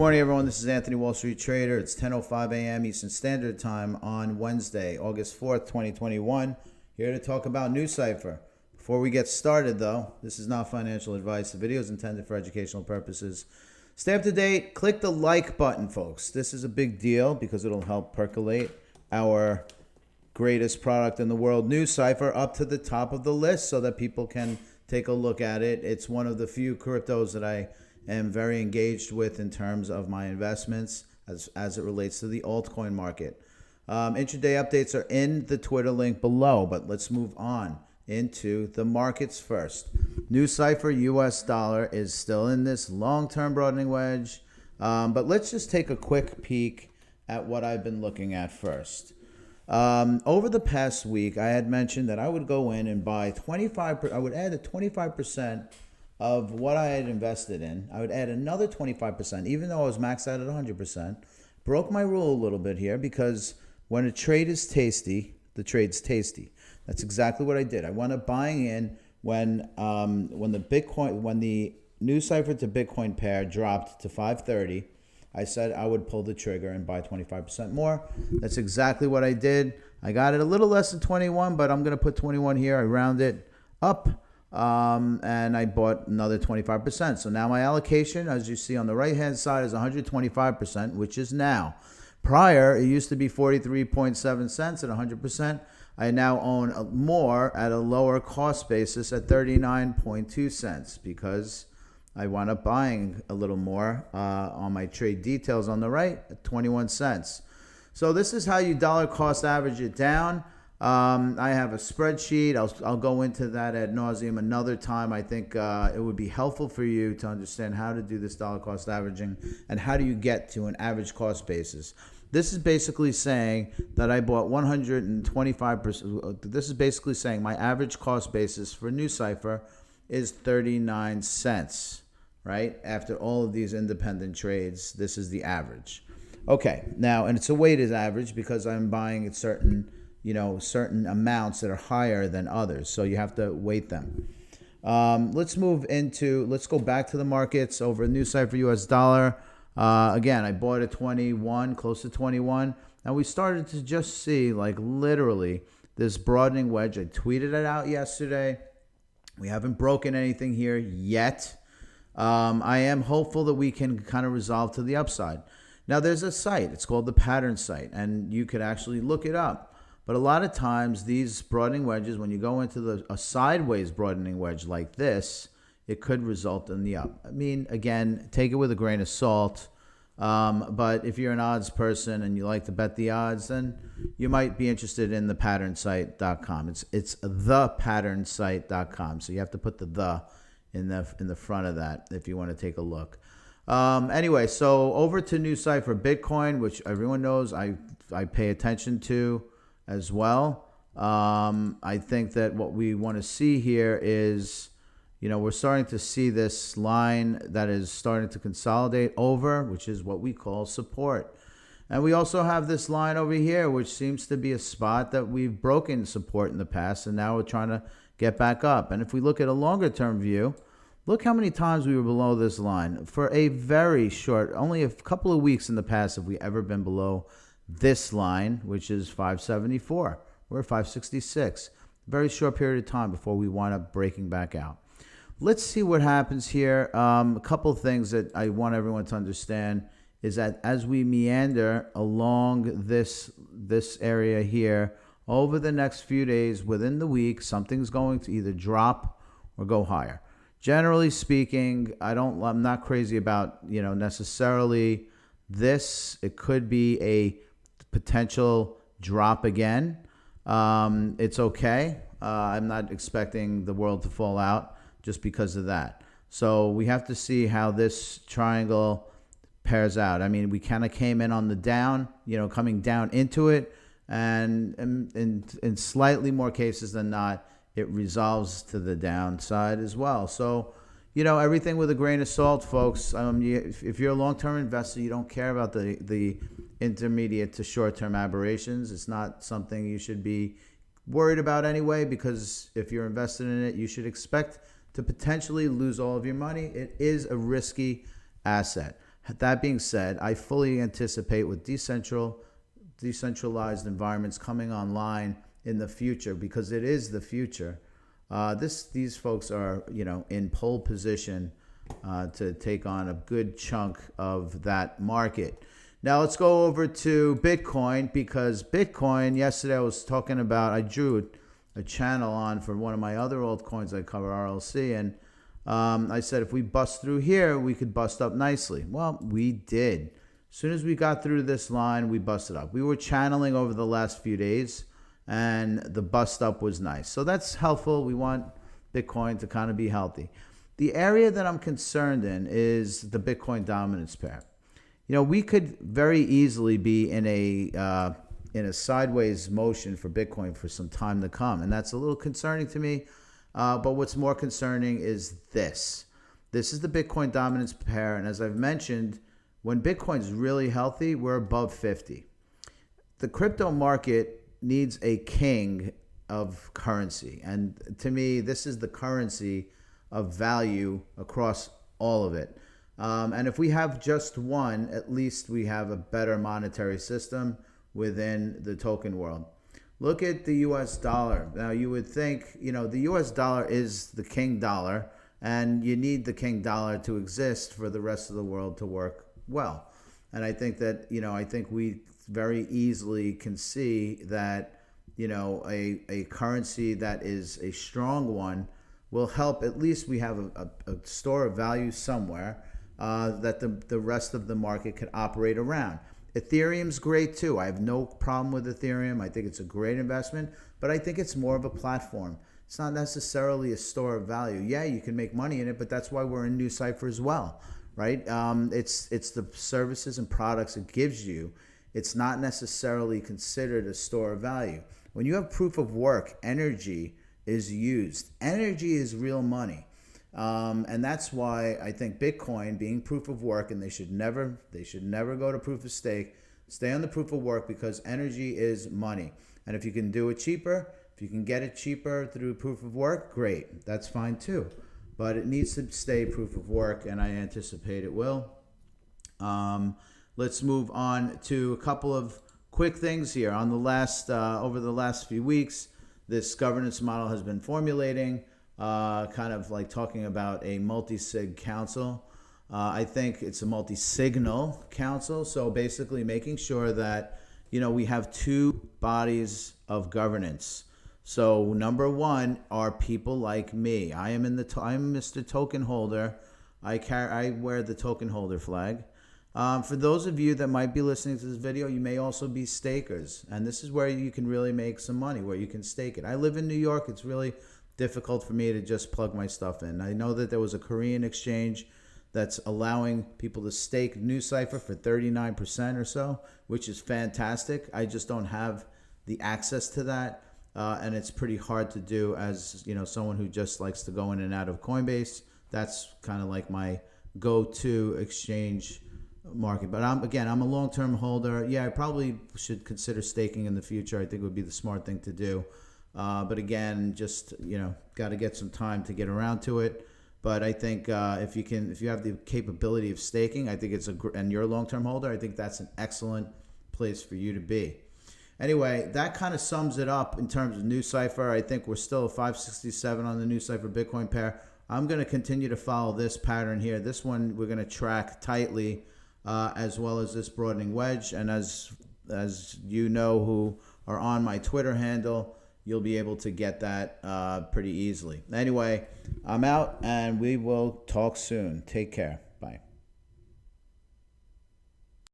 Morning, everyone. This is Anthony, Wall Street Trader. It's 10:05 a.m. Eastern Standard Time on Wednesday, August 4th, 2021. Here to talk about NuCypher. Before we get started, though, this is not financial advice. The video is intended for educational purposes. Stay up to date. Click the like button, folks. This is a big deal because it'll help percolate our greatest product in the world, NuCypher, up to the top of the list so that people can take a look at it. It's one of the few cryptos that I am very engaged with in terms of my investments as it relates to the altcoin market. Intraday updates are in the Twitter link below, but let's move on into the markets first. NuCypher US dollar is still in this long-term broadening wedge, but let's just take a quick peek at what I've been looking at first. Over the past week, I had mentioned that I would go in and buy 25%. I would add a 25% of what I had invested in. I would add another 25%, even though I was maxed out at 100%. Broke my rule a little bit here because when a trade is tasty, the trade's tasty. That's exactly what I did. I wound up buying in when the NuCypher to Bitcoin pair dropped to 530. I said I would pull the trigger and buy 25% more. That's exactly what I did. I got it a little less than 21, but I'm going to put 21 here. I round it up. And I bought another 25%. So now my allocation, as you see on the right-hand side, is 125%, which is now. Prior, it used to be 43.7 cents at 100%. I now own more at a lower cost basis at 39.2 cents because I wound up buying a little more on my trade details on the right at 21 cents. So this is how you dollar cost average it down. I have a spreadsheet. I'll go into that ad nauseum another time. I think it would be helpful for you to understand how to do this dollar cost averaging and how do you get to an average cost basis. This is basically saying that I bought 125%. This is basically saying my average cost basis for NuCypher is 39 cents, right? After all of these independent trades, this is the average. Okay, now, and it's a weighted average because I'm buying at certain amounts that are higher than others. So you have to weight them. Let's go back to the markets over NuCypher US dollar. Again, I bought at 21, close to 21. And we started to just see like literally this broadening wedge. I tweeted it out yesterday. We haven't broken anything here yet. I am hopeful that we can kind of resolve to the upside. Now there's a site, it's called the pattern site, and you could actually look it up. But a lot of times these broadening wedges, when you go into a sideways broadening wedge like this, it could result in the up. I mean, again, take it with a grain of salt. But if you're an odds person and you like to bet the odds, then you might be interested in the patternsite.com. It's thepatternsite.com. So you have to put the in the front of that if you want to take a look. Anyway, so over to NuCypher Bitcoin, which everyone knows I pay attention to as well. I think that what we want to see here is, we're starting to see this line that is starting to consolidate over, which is what we call support. And we also have this line over here, which seems to be a spot that we've broken support in the past, and now we're trying to get back up. And if we look at a longer term view, look how many times we were below this line. For a very short, only a couple of weeks in the past have we ever been below this line, which is 574. We're at 566. Very short period of time before we wind up breaking back out. Let's see what happens here. A couple of things that I want everyone to understand is that as we meander along this area here, over the next few days, within the week, something's going to either drop or go higher. Generally speaking, I'm not crazy about, necessarily this. It could be a potential drop again. It's okay. I'm not expecting the world to fall out just because of that. So we have to see how this triangle pairs out. I mean, we kind of came in on the down, coming down into it, and in slightly more cases than not, it resolves to the downside as well. So, everything with a grain of salt, folks. If you're a long-term investor, you don't care about the intermediate to short-term aberrations. It's not something you should be worried about anyway, because if you're invested in it, you should expect to potentially lose all of your money. It is a risky asset. That being said, I fully anticipate with decentralized environments coming online in the future, because it is the future. These folks are, in pole position to take on a good chunk of that market. Now let's go over to Bitcoin, because Bitcoin, yesterday I drew a channel on for one of my other altcoins I cover, RLC, and I said if we bust through here, we could bust up nicely. Well, we did. As soon as we got through this line, we busted up. We were channeling over the last few days, and the bust up was nice. So that's helpful. We want Bitcoin to kind of be healthy. The area that I'm concerned in is the Bitcoin dominance pair. We could very easily be in a sideways motion for Bitcoin for some time to come, and that's a little concerning to me. But what's more concerning is this. This is the Bitcoin dominance pair, and as I've mentioned, when Bitcoin's really healthy, we're above 50. The crypto market needs a king of currency, and to me, this is the currency of value across all of it. And if we have just one, at least we have a better monetary system within the token world. Look at the US dollar. Now, you would think, the US dollar is the king dollar, and you need the king dollar to exist for the rest of the world to work well. And I think that, we very easily can see that, a currency that is a strong one will help. At least we have a store of value somewhere that the rest of the market could operate around. Ethereum's great too. I have no problem with Ethereum. I think it's a great investment, but I think it's more of a platform. It's not necessarily a store of value. Yeah, you can make money in it, but that's why we're in NuCypher as well, right? It's the services and products it gives you. It's not necessarily considered a store of value. When you have proof of work, energy is used. Energy is real money. And that's why I think Bitcoin being proof of work, and they should never go to proof of stake. Stay on the proof of work, because energy is money. And if you can do it cheaper, if you can get it cheaper through proof of work, great. That's fine too. But it needs to stay proof of work, and I anticipate it will. Let's move on to a couple of quick things here. On the last over the last few weeks, this governance model has been formulating. Kind of like talking about a multi-sig council. I think it's a multi-signal council. So basically making sure that, we have two bodies of governance. So number one are people like me. I'm Mr. Token Holder. I wear the token holder flag. For those of you that might be listening to this video, you may also be stakers. And this is where you can really make some money, where you can stake it. I live in New York. It's really difficult for me to just plug my stuff in. I know that there was a Korean exchange that's allowing people to stake NuCypher for 39% or so, which is fantastic. I just don't have the access to that, and it's pretty hard to do as someone who just likes to go in and out of Coinbase. That's kind of like my go-to exchange market. But I'm a long-term holder. Yeah, I probably should consider staking in the future. I think it would be the smart thing to do. But again, just got to get some time to get around to it. But I think if you have the capability of staking, I think and you're a long-term holder, I think that's an excellent place for you to be. Anyway, that kind of sums it up in terms of NuCypher. I think we're still at 567 on the NuCypher Bitcoin pair. I'm going to continue to follow this pattern here. This one we're going to track tightly, as well as this broadening wedge. And as you know, who are on my Twitter handle, you'll be able to get that pretty easily. Anyway, I'm out, and we will talk soon. Take care.